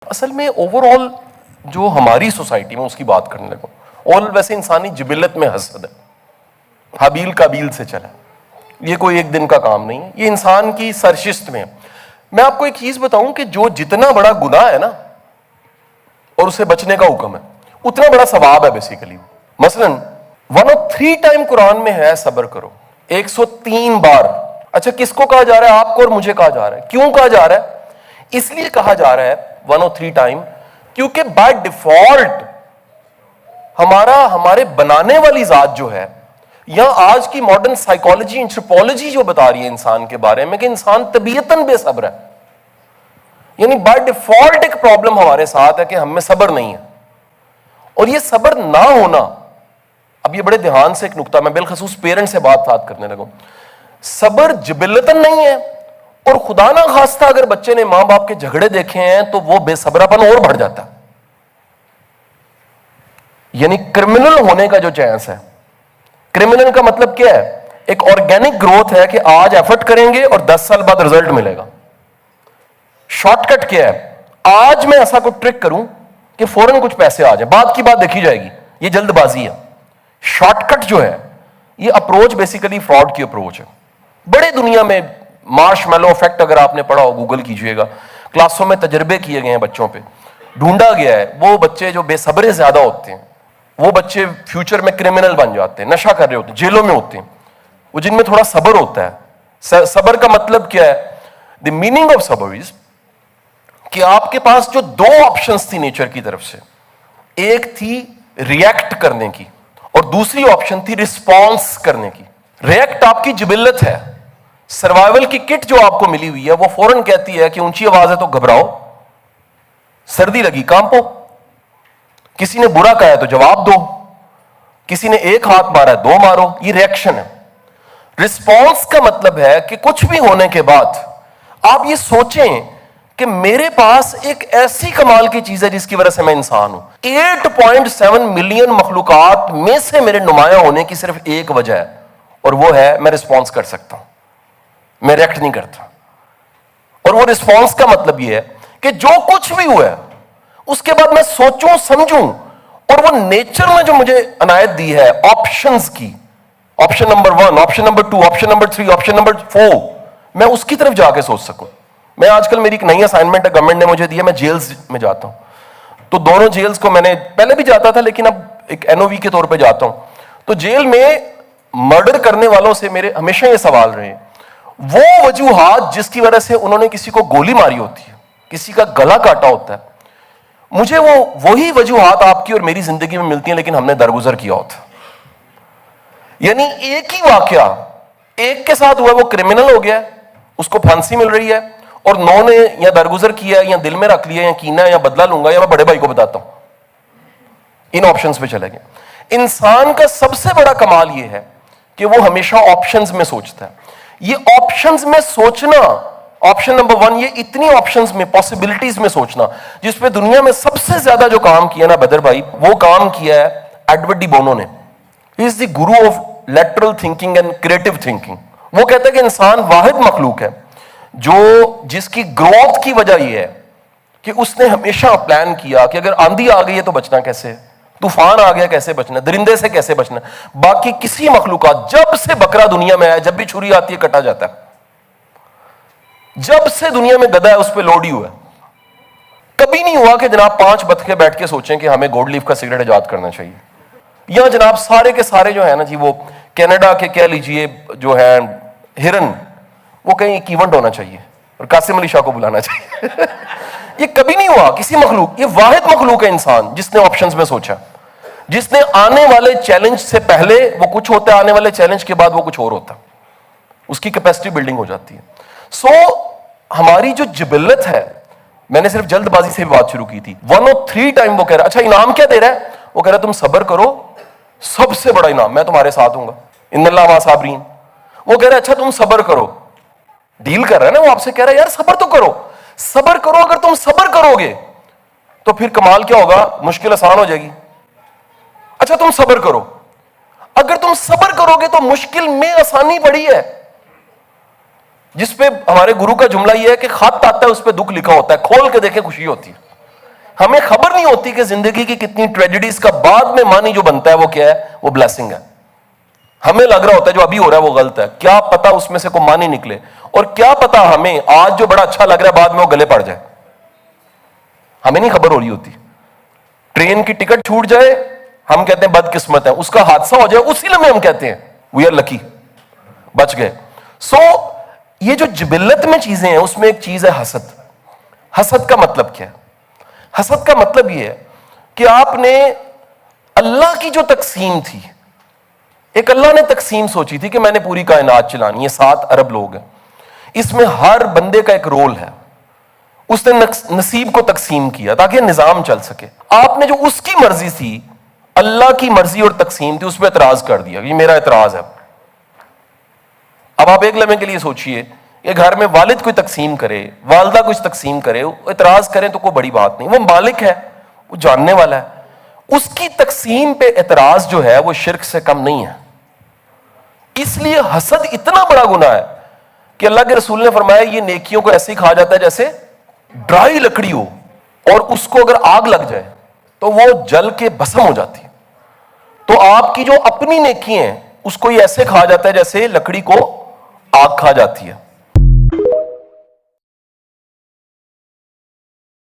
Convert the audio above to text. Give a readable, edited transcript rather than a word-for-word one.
اصل میں over all جو ہماری سوسائٹی میں اس کی بات کرنے لگا، اور ویسے انسانی جبلت میں حسد ہے، حابیل قابیل سے چلا، یہ کوئی ایک دن کا کام نہیں ہے، یہ انسان کی سرشست میں ہے۔ میں آپ کو ایک چیز بتاؤں کہ جو جتنا بڑا گناہ ہے نا اور اسے بچنے کا حکم ہے اتنا بڑا ثواب ہے بیسیکلی۔ مثلا 103 ٹائم قرآن میں ہے صبر کرو، 103 بار۔ اچھا کس کو کہا جا رہا ہے؟ آپ کو اور مجھے کہا جا رہا ہے۔ کیوں کہا جا رہا ہے؟ اس لیے کہا جا رہا ہے 103 ٹائم کیونکہ بائی ڈیفالٹ ہمارے بنانے والی ذات جو ہے، یا آج کی ماڈرن سائیکالوجی اینتھروپولوجی جو بتا رہی ہے انسان کے بارے میں کہ انسان طبیعتاً بے صبر ہے، یعنی بائی ڈیفالٹ ایک پرابلم ہمارے ساتھ ہے کہ ہم میں صبر نہیں ہے۔ اور یہ صبر نہ ہونا، اب یہ بڑے دھیان سے ایک نقطہ میں بالخصوص پیرنٹ سے بات کرنے لگا، صبر جبلتاً نہیں ہے، اور خدا نہ خواستہ اگر بچے نے ماں باپ کے جھگڑے دیکھے ہیں تو وہ بے صبراپن اور بڑھ جاتا ہے، یعنی کرمنل ہونے کا جو چانس ہے۔ کرمنل کا مطلب کیا ہے؟ ایک آرگینک گروتھ ہے کہ آج ایفرٹ کریں گے اور 10 سال بعد رزلٹ ملے گا۔ شارٹ کٹ کیا ہے؟ آج میں ایسا کوئی ٹرک کروں کہ فوراً کچھ پیسے آ جائیں، بعد کی بات دیکھی جائے گی، یہ جلد بازی ہے۔ شارٹ کٹ جو ہے یہ اپروچ بیسیکلی فراڈ کی اپروچ ہے۔ بڑے دنیا میں مارش میلو افیکٹ اگر آپ نے پڑھا ہو گوگل کیجئے گا، کلاسوں میں تجربے کیے گئے ہیں بچوں پہ، ڈھونڈا گیا ہے وہ بچے جو بے صبرے زیادہ ہوتے ہیں وہ بچے فیوچر میں کرمنل بن جاتے ہیں، نشہ کر رہے ہوتے ہیں، جیلوں میں ہوتے ہیں، وہ جن میں تھوڑا صبر ہوتا ہے۔ صبر کا مطلب کیا ہے؟ دی میننگ آف صبر از کہ آپ کے پاس جو دو آپشنز تھی نیچر کی طرف سے، ایک تھی ریئیکٹ کرنے کی اور دوسری آپشن تھی رسپانس کرنے کی۔ ریئیکٹ آپ کی جبلت ہے، سروائیول کی کٹ جو آپ کو ملی ہوئی ہے وہ فوراً کہتی ہے کہ اونچی آواز ہے تو گھبراؤ، سردی لگی کانپو، کسی نے برا کہا ہے تو جواب دو، کسی نے ایک ہاتھ مارا ہے دو مارو، یہ ریئیکشن ہے۔ رسپانس کا مطلب ہے کہ کچھ بھی ہونے کے بعد آپ یہ سوچیں کہ میرے پاس ایک ایسی کمال کی چیز ہے جس کی وجہ سے میں انسان ہوں۔ 8.7 ملین مخلوقات میں سے میرے نمایاں ہونے کی صرف ایک وجہ ہے، اور وہ ہے میں رسپانس کر سکتا ہوں، میں ریئیکٹ نہیں کرتا۔ اور وہ رسپانس کا مطلب یہ ہے کہ جو کچھ بھی ہوا ہے اس کے بعد میں سوچوں سمجھوں، اور وہ نیچر میں جو مجھے عنایت دی ہے آپشنز کی، option number 1، option number 2، option number 3، option number 4، میں اس کی طرف جا کے سوچ سکوں۔ میں آج کل میری ایک نئی اسائنمنٹ ہے گورنمنٹ نے مجھے دی ہے، میں جیلز میں جاتا ہوں، تو دونوں جیلز کو میں نے پہلے بھی جاتا تھا لیکن اب ایک NOV کے طور پہ جاتا ہوں، تو جیل میں مرڈر کرنے والوں سے میرے ہمیشہ یہ سوال رہے ہیں، وہ وجوہات جس کی وجہ سے انہوں نے کسی کو گولی ماری ہوتی ہے، کسی کا گلا کاٹا ہوتا ہے، مجھے وہی وجوہات آپ کی اور میری زندگی میں ملتی ہیں لیکن ہم نے درگزر کیا ہوتا۔ یعنی ایک ہی واقعہ ایک کے ساتھ ہوا، وہ کرمنل ہو گیا، اس کو پھانسی مل رہی ہے، اور 9 نے یا درگزر کیا یا دل میں رکھ لیا یا کینہ یا بدلہ لوں گا یا میں بڑے بھائی کو بتاتا ہوں۔ ان آپشنز پہ چلے گئے۔ انسان کا سب سے بڑا کمال یہ ہے کہ وہ ہمیشہ آپشنز میں سوچتا ہے۔ یہ آپشنز میں سوچنا، آپشن نمبر 1، یہ اتنی آپشنز میں، پاسبلٹیز میں سوچنا، جس پہ دنیا میں سب سے زیادہ جو کام کیا نا بدر بھائی، وہ کام کیا ہے ایڈورڈ ڈی بونو نے۔ He is the guru of lateral thinking and creative thinking. وہ کہتا ہے کہ انسان واحد مخلوق ہے جس کی گروتھ کی وجہ یہ ہے کہ اس نے ہمیشہ پلان کیا کہ اگر آندھی آ گئی ہے تو بچنا کیسے، طوفان آ گیا کیسے بچنا، درندے سے کیسے بچنا۔ باقی کسی مخلوقات، جب سے بکرا دنیا میں آیا، جب بھی چھری آتی ہے کٹا جاتا ہے، جب سے دنیا میں گدھا ہے اس پہ لوڈ ہی ہوا ہے۔ کبھی نہیں ہوا کہ جناب 5 بطخیں بیٹھ کے سوچیں کہ ہمیں گولڈ لیف کا سگریٹ ایجاد کرنا چاہیے، یا جناب سارے کے سارے جو ہے نا جی، وہ کینیڈا کے کہہ لیجئے جو ہے ہرن، وہ کہیں ایک ایونٹ ہونا چاہیے اور قاسم علی شاہ کو بلانا چاہیے۔ یہ کبھی نہیں ہوا کسی مخلوق، یہ واحد مخلوق ہے انسان جس نے آپشنز میں سوچا، جس نے آنے والے چیلنج سے پہلے وہ کچھ ہوتا ہے، آنے والے چیلنج کے بعد وہ کچھ اور ہوتا، اس کی کیپیسٹی بلڈنگ ہو جاتی ہے۔ ہماری جو جبلت ہے، میں نے صرف جلد بازی سے بھی بات شروع کی تھی، 103 ٹائم وہ کہہ رہا ہے، اچھا انعام کیا دے رہا ہے؟ وہ کہہ رہا ہے تم صبر کرو، سب سے بڑا انعام میں تمہارے ساتھ ہوں گا، ان اللہ مع الصابرین۔ وہ کہہ رہا ہے اچھا تم صبر کرو، ڈیل کر رہا ہے نا، وہ آپ سے کہہ رہا ہے یار صبر تو کرو، صبر کرو، اگر تم صبر کرو گے تو پھر کمال کیا ہوگا، مشکل آسان ہو جائے گی۔ اچھا تم صبر کرو، اگر تم صبر کرو گے تو مشکل میں آسانی پڑی ہے، جس پہ ہمارے گرو کا جملہ یہ ہے کہ خط آتا ہے اس پہ دکھ لکھا ہوتا ہے، کھول کے دیکھیں خوشی ہوتی ہے۔ ہمیں خبر نہیں ہوتی کہ زندگی کی کتنی ٹریجڈیز کا بعد میں معنی جو بنتا ہے وہ کیا ہے؟ وہ بلیسنگ ہے. ہمیں لگ رہا ہوتا ہے جو ابھی ہو رہا ہے وہ غلط ہے, کیا پتا اس میں سے کوئی معنی نکلے, اور کیا پتا ہمیں آج جو بڑا اچھا لگ رہا ہے بعد میں وہ گلے پڑ جائے. ہمیں نہیں خبر ہو رہی ہوتی. ٹرین کی ٹکٹ چھوٹ جائے ہم کہتے ہیں بد قسمت ہے, اس کا حادثہ ہو جائے اسی لمحے ہم کہتے ہیں وی آر لکی, بچ گئے. سو یہ جو جبلت میں چیزیں ہیں اس میں ایک چیز ہے حسد. حسد کا مطلب کیا ہے؟ حسد کا مطلب یہ ہے کہ آپ نے اللہ کی جو تقسیم تھی, ایک اللہ نے تقسیم سوچی تھی کہ میں نے پوری کائنات چلانی ہے, 7 ارب لوگ ہیں, اس میں ہر بندے کا ایک رول ہے, اس نے نصیب کو تقسیم کیا تاکہ نظام چل سکے. آپ نے جو اس کی مرضی تھی, اللہ کی مرضی اور تقسیم تھی, اس پہ اعتراض کر دیا. یہ میرا اعتراض ہے. اب آپ ایک لمحے کے لیے سوچئے کہ گھر میں والد کوئی تقسیم کرے, والدہ کچھ تقسیم کرے, اعتراض کریں تو کوئی بڑی بات نہیں, وہ مالک ہے, وہ جاننے والا ہے. اس کی تقسیم پہ اعتراض جو ہے وہ شرک سے کم نہیں ہے. اس لیے حسد اتنا بڑا گناہ ہے کہ اللہ کے رسول نے فرمایا یہ نیکیوں کو ایسے ہی کھا جاتا ہے جیسے ڈرائی لکڑی ہو, اور اس کو اگر آگ لگ جائے تو وہ جل کے بھسم ہو جاتی ہے. تو آپ کی جو اپنی نیکی ہیں اس کو یہ ایسے کھا جاتا ہے جیسے لکڑی کو آگ کھا جاتی ہے.